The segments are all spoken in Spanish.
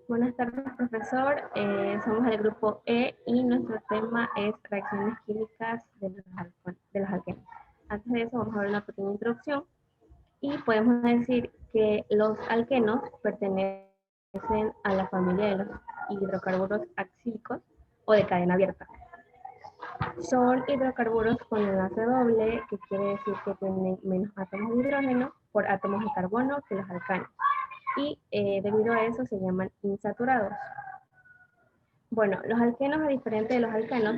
Buenas tardes, profesor. Somos el grupo E y nuestro tema es reacciones químicas de los alquenos. Antes de eso, vamos a ver una pequeña introducción y podemos decir que los alquenos pertenecen a la familia de los hidrocarburos acílicos o de cadena abierta. Son hidrocarburos con enlace doble, que quiere decir que tienen menos átomos de hidrógeno por átomos de carbono que los alcanos. Y debido a eso se llaman insaturados. Bueno, los alquenos, a diferencia de los alcanos,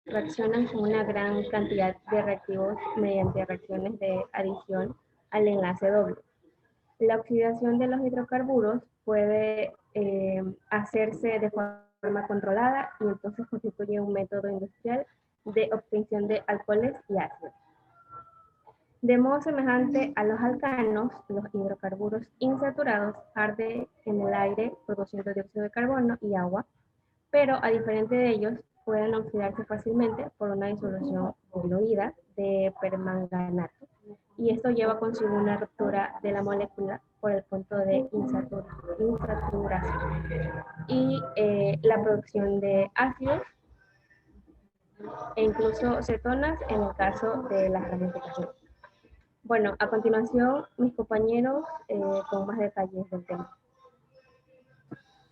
reaccionan con una gran cantidad de reactivos mediante reacciones de adición al enlace doble. La oxidación de los hidrocarburos puede hacerse de forma controlada y entonces constituye un método industrial de obtención de alcoholes y ácidos. De modo semejante a los alcanos, los hidrocarburos insaturados arden en el aire produciendo dióxido de carbono y agua, pero a diferencia de ellos, pueden oxidarse fácilmente por una disolución diluida de permanganato. Y esto lleva consigo una ruptura de la molécula por el punto de insaturación y la producción de ácidos e incluso cetonas en el caso de la ramificación. Bueno, a continuación, mis compañeros con más detalles del tema.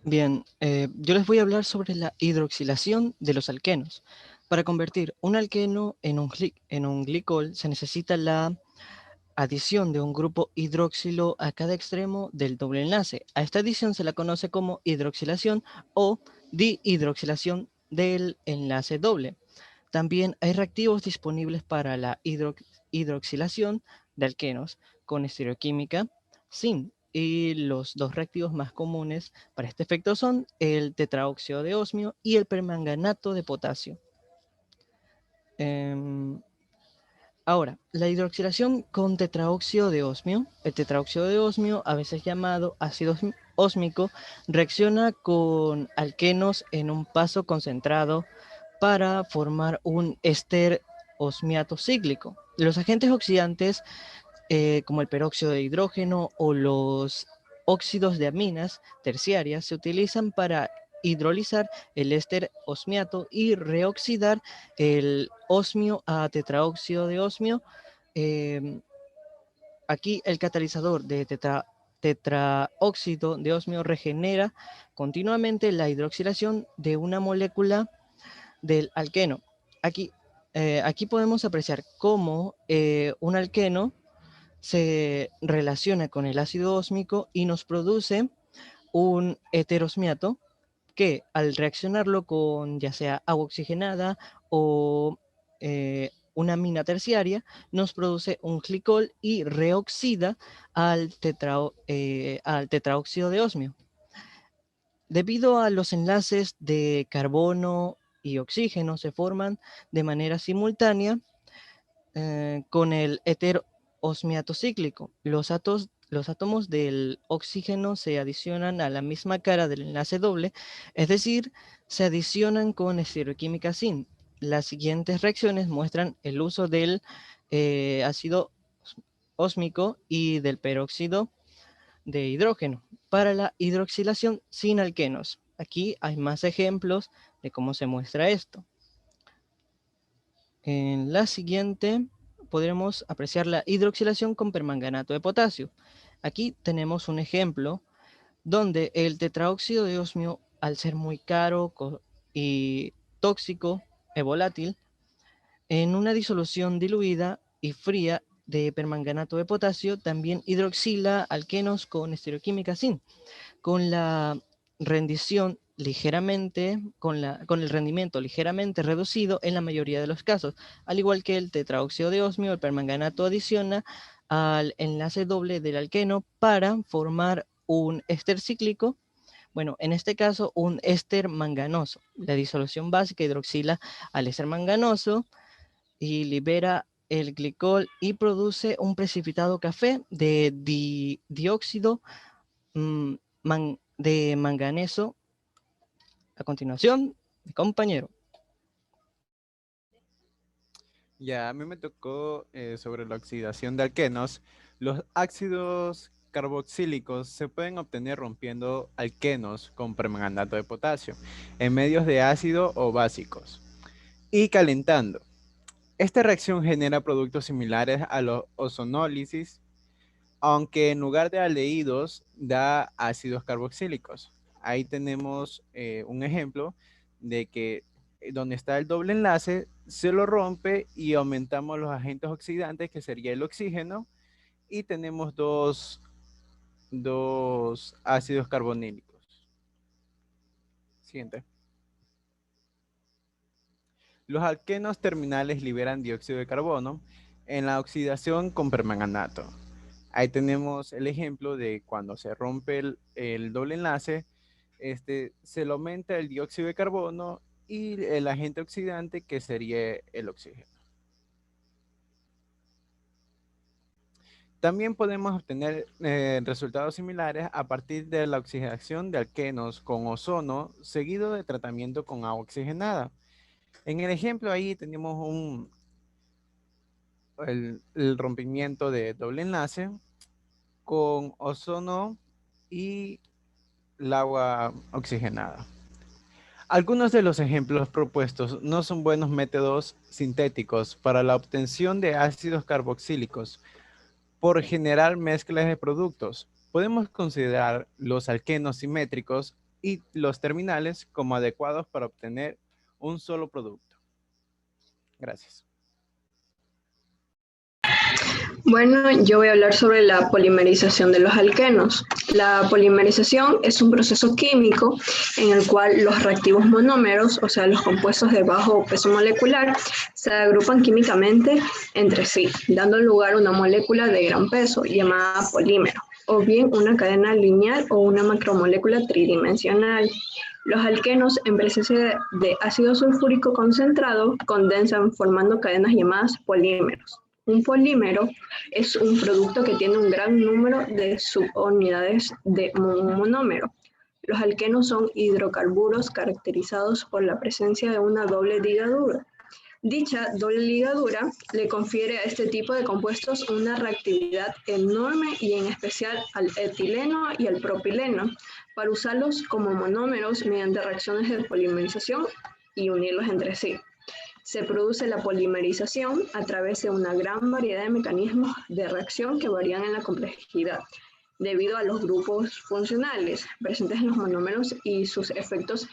Bien, yo les voy a hablar sobre la hidroxilación de los alquenos. Para convertir un alqueno en un glicol se necesita la adición de un grupo hidroxilo a cada extremo del doble enlace. A esta adición se la conoce como hidroxilación o dihidroxilación del enlace doble. También hay reactivos disponibles para la hidroxilación de alquenos con estereoquímica sin. Y los dos reactivos más comunes para este efecto son el tetraóxido de osmio y el permanganato de potasio. Ahora, la hidroxilación con tetraóxido de osmio, el tetraóxido de osmio, a veces llamado ácido ósmico, reacciona con alquenos en un paso concentrado para formar un éster osmiato cíclico. Los agentes oxidantes, como el peróxido de hidrógeno o los óxidos de aminas terciarias, se utilizan para hidrolizar el éster osmiato y reoxidar el osmio a tetraóxido de osmio. Eh, Aquí el catalizador de tetraóxido de osmio regenera continuamente la hidroxilación de una molécula del alqueno. Aquí, aquí podemos apreciar cómo un alqueno se relaciona con el ácido ósmico y nos produce un heterosmiato que al reaccionarlo con ya sea agua oxigenada o una amina terciaria, nos produce un glicol y reoxida al tetraóxido de osmio. Debido a los enlaces de carbono y oxígeno se forman de manera simultánea con el heterosmiato cíclico. Los átomos del oxígeno se adicionan a la misma cara del enlace doble, es decir, se adicionan con estereoquímica sin. Las siguientes reacciones muestran el uso del ácido ósmico y del peróxido de hidrógeno para la hidroxilación sin alquenos. Aquí hay más ejemplos de cómo se muestra esto. En la siguiente podremos apreciar la hidroxilación con permanganato de potasio. Aquí tenemos un ejemplo donde el tetraóxido de osmio, al ser muy caro y tóxico e volátil, en una disolución diluida y fría de permanganato de potasio, también hidroxila alquenos con estereoquímica sin, con la rendición ligeramente, con el rendimiento ligeramente reducido en la mayoría de los casos. Al igual que el tetraóxido de osmio, el permanganato adiciona al enlace doble del alqueno para formar un éster cíclico. Bueno, en este caso, un éster manganoso. La disolución básica hidroxila al éster manganoso y libera el glicol y produce un precipitado café de dióxido mm, de manganeso. A continuación, mi compañero. Ya, a mí me tocó sobre la oxidación de alquenos. Los ácidos carboxílicos se pueden obtener rompiendo alquenos con permanganato de potasio en medios de ácido o básicos y calentando. Esta reacción genera productos similares a la ozonólisis, aunque en lugar de aldehídos da ácidos carboxílicos. Ahí tenemos un ejemplo de que donde está el doble enlace se lo rompe y aumentamos los agentes oxidantes, que sería el oxígeno, y tenemos dos ácidos carbonílicos. Siguiente. Los alquenos terminales liberan dióxido de carbono en la oxidación con permanganato. Ahí tenemos el ejemplo de cuando se rompe el doble enlace, se le aumenta el dióxido de carbono y el agente oxidante, que sería el oxígeno. También podemos obtener resultados similares a partir de la oxidación de alquenos con ozono seguido de tratamiento con agua oxigenada. En el ejemplo ahí tenemos el rompimiento de doble enlace con ozono y el agua oxigenada. Algunos de los ejemplos propuestos no son buenos métodos sintéticos para la obtención de ácidos carboxílicos por generar mezclas de productos. Podemos considerar los alquenos simétricos y los terminales como adecuados para obtener un solo producto. Gracias. Bueno, yo voy a hablar sobre la polimerización de los alquenos. La polimerización es un proceso químico en el cual los reactivos monómeros, o sea, los compuestos de bajo peso molecular, se agrupan químicamente entre sí, dando lugar a una molécula de gran peso llamada polímero, o bien una cadena lineal o una macromolécula tridimensional. Los alquenos, en presencia de ácido sulfúrico concentrado, condensan formando cadenas llamadas polímeros. Un polímero es un producto que tiene un gran número de subunidades de un monómero. Los alquenos son hidrocarburos caracterizados por la presencia de una doble ligadura. Dicha doble ligadura le confiere a este tipo de compuestos una reactividad enorme y en especial al etileno y al propileno, para usarlos como monómeros mediante reacciones de polimerización y unirlos entre sí. Se produce la polimerización a través de una gran variedad de mecanismos de reacción que varían en la complejidad, debido a los grupos funcionales presentes en los monómeros y sus efectos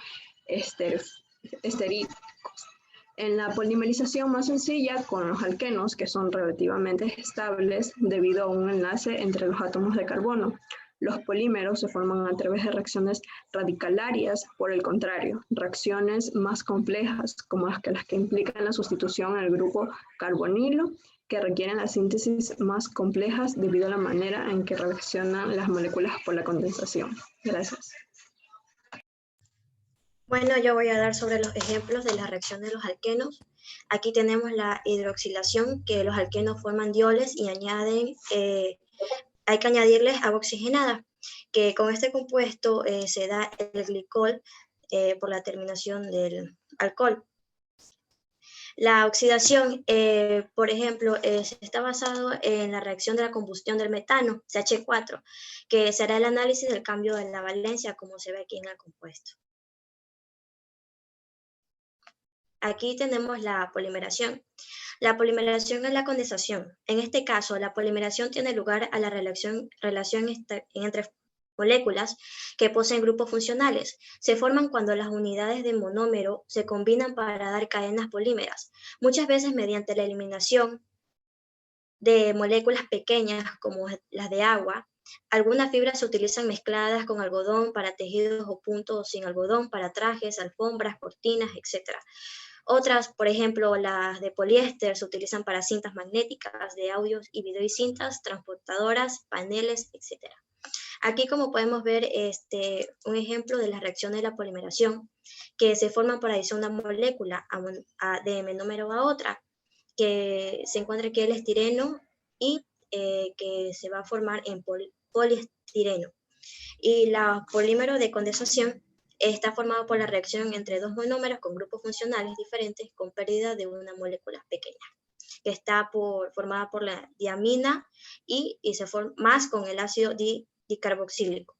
esteríticos. En la polimerización más sencilla, con los alquenos, que son relativamente estables debido a un enlace entre los átomos de carbono, los polímeros se forman a través de reacciones radicalarias. Por el contrario, reacciones más complejas, como las que implican la sustitución en el grupo carbonilo, que requieren la síntesis más complejas debido a la manera en que reaccionan las moléculas por la condensación. Gracias. Bueno, yo voy a dar sobre los ejemplos de la reacción de los alquenos. Aquí tenemos la hidroxilación, que los alquenos forman dioles y hay que añadirles agua oxigenada, que con este compuesto se da el glicol por la terminación del alcohol. La oxidación, por ejemplo, está basado en la reacción de la combustión del metano, CH4, que será el análisis del cambio de la valencia, como se ve aquí en el compuesto. Aquí tenemos la polimeración. La polimeración es la condensación. En este caso, la polimeración tiene lugar a la relación entre moléculas que poseen grupos funcionales. Se forman cuando las unidades de monómero se combinan para dar cadenas polímeras, muchas veces mediante la eliminación de moléculas pequeñas como las de agua. Algunas fibras se utilizan mezcladas con algodón para tejidos o puntos sin algodón para trajes, alfombras, cortinas, etc. Otras, por ejemplo, las de poliéster, se utilizan para cintas magnéticas de audios y video y cintas, transportadoras, paneles, etc. Aquí, como podemos ver, un ejemplo de las reacciones de la polimeración, que se forman por adición de una molécula de monómero a otra, que se encuentra aquí el estireno y que se va a formar en poliestireno. Y la polímero de condensación está formado por la reacción entre dos monómeros con grupos funcionales diferentes con pérdida de una molécula pequeña. que está formada por la diamina y se forma más con el ácido dicarboxílico.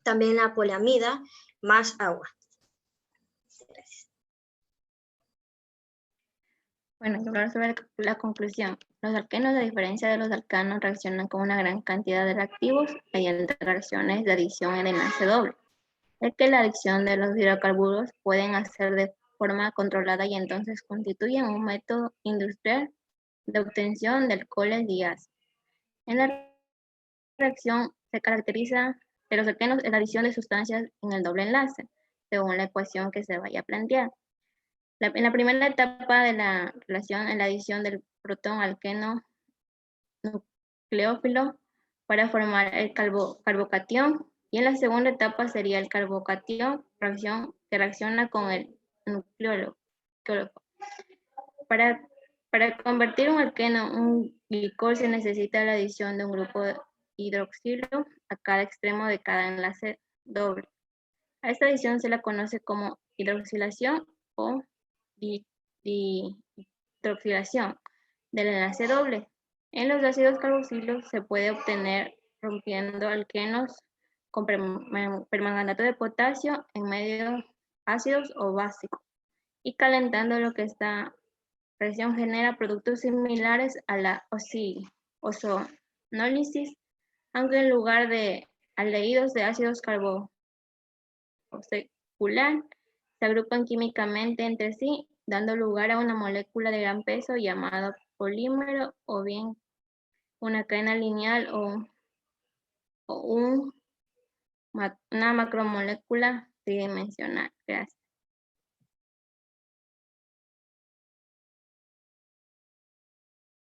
También la polamida más agua. Gracias. Bueno, yo hablar sobre la conclusión. Los alquenos, a diferencia de los alcanos, reaccionan con una gran cantidad de reactivos mediante reacciones de adición en enlace doble. Es que la adición de los hidrocarburos pueden hacer de forma controlada y entonces constituyen un método industrial de obtención de alcoholes y ácidos. En la reacción se caracteriza de los alquenos la adición de sustancias en el doble enlace, según la ecuación que se vaya a plantear. En la primera etapa de la relación, en la adición del protón alqueno nucleófilo para formar el carbocatión, y en la segunda etapa sería el carbocatión, reacción que reacciona con el nucleólogo. Para convertir un alqueno en un glicol se necesita la adición de un grupo de hidroxilo a cada extremo de cada enlace doble. A esta adición se la conoce como hidroxilación o hidroxilación del enlace doble. En los ácidos carboxilos se puede obtener rompiendo alquenos con permanganato de potasio en medios ácidos o básicos y calentando lo que esta reacción genera productos similares a la ozonólisis, aunque en lugar de aldehídos de ácidos carboxylados se agrupan químicamente entre sí, dando lugar a una molécula de gran peso llamada polímero, o bien una cadena lineal o una macromolécula tridimensional. Gracias.